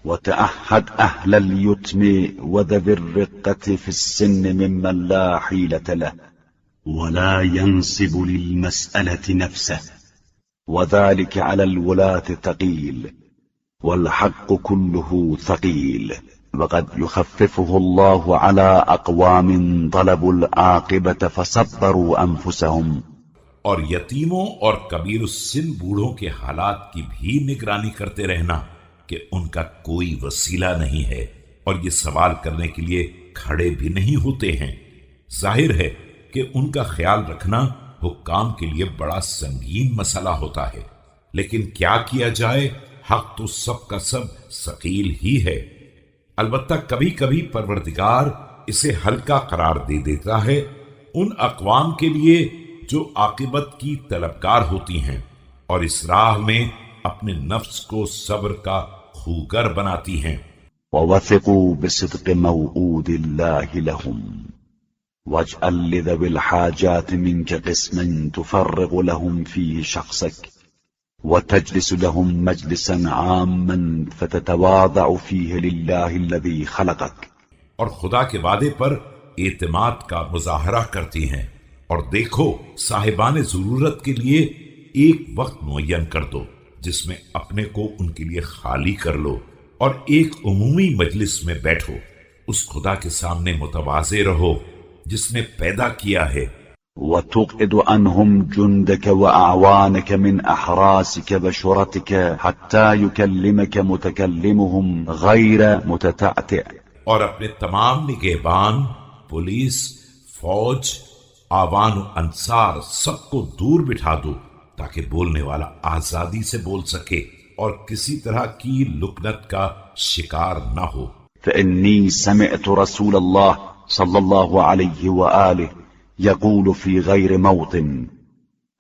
وتعهد أهل اليتم وذوي الرقة في السن ممن لا حيلة له، ولا ينصب للمسألة نفسه، وذلك على الولاة ثقيل، والحق كله ثقيل، وقد يخففه الله على أقوام طلبوا العاقبة فصبروا أنفسهم. اور یتیموں اور کبیر السن بوڑھوں کے حالات کی بھی نگرانی کرتے رہنا کہ ان کا کوئی وسیلہ نہیں ہے اور یہ سوال کرنے کے لیے کھڑے بھی نہیں ہوتے ہیں۔ ظاہر ہے کہ ان کا خیال رکھنا حکام کے لیے بڑا سنگین مسئلہ ہوتا ہے، لیکن کیا کیا جائے، حق تو سب کا سب ثقیل ہی ہے۔ البتہ کبھی کبھی پروردگار اسے ہلکا قرار دے دیتا ہے ان اقوام کے لیے جو عاقبت کی طلبگار ہوتی ہیں اور اس راہ میں اپنے نفس کو صبر کا خوگر بناتی ہیں۔ ووثقوا بصدق موعود الله لهم، واجعل لذوي الحاجات منك قسما تفرغ لهم فيه شخصك، وتجلس لهم مجلسا عاما فتتواضع فيه لله الذي خلقك۔ اور خدا کے وعدے پر اعتماد کا مظاہرہ کرتی ہیں، اور دیکھو صاحبان ضرورت کے لیے ایک وقت معین کر دو جس میں اپنے کو ان کے لیے خالی کر لو، اور ایک عمومی مجلس میں بیٹھو، اس خدا کے سامنے متواضع رہو جس نے پیدا کیا ہے۔ وتقعد عنهم جندك وأعوانك من أحراسك بشرتك حتى يكلمك متكلمهم غير متتعتع، اور اپنے تمام نگہبان، پولیس، فوج، آوان و انصار سب کو دور بٹھا دو تاکہ بولنے والا آزادی سے بول سکے اور کسی طرح کی لکنت کا شکار نہ ہو۔ فإني سمعت رسول الله صلى الله عليه وآله يقول في غير موطن: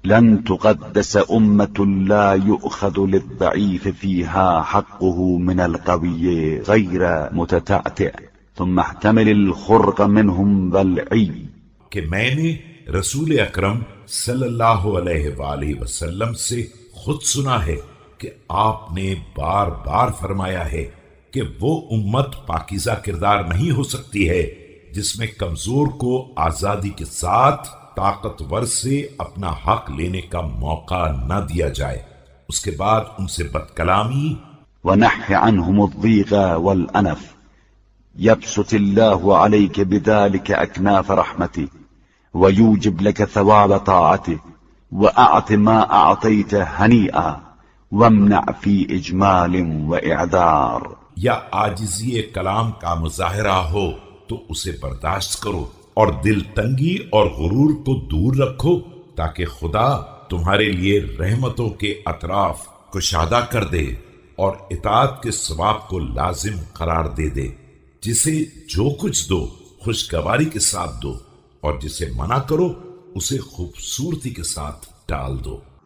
لن تقدس أمة لا يؤخذ للضعيف فيها حقه من القوي غير متتعتع، ثم احتمل الخرق منهم ضلعي، کہ میں نے رسول اکرم صلی اللہ علیہ وآلہ وسلم سے خود سنا ہے کہ آپ نے بار بار فرمایا ہے کہ وہ امت پاکیزہ کردار نہیں ہو سکتی ہے جس میں کمزور کو آزادی کے ساتھ طاقتور سے اپنا حق لینے کا موقع نہ دیا جائے، اس کے بعد ان سے بد کلامی۔ ونحي عنهم الضيق والأنف، يبسط الله عليك بذلك أكناف رحمته، ويوجب لك ثواب طاعته، وأعط ما أعطيت هنيئا، وامنع في إجمال وإعذار۔ یا عاجزی کلام کا مظاہرہ ہو تو اسے برداشت کرو، اور دل تنگی اور غرور کو دور رکھو تاکہ خدا تمہارے لیے رحمتوں کے اطراف کشادہ کر دے اور اطاعت کے ثواب کو لازم قرار دے دے۔ جسے جو کچھ دو خوشگواری کے ساتھ دو، اور جسے منع کرو اسے خوبصورتی کے ساتھ ٹال دو۔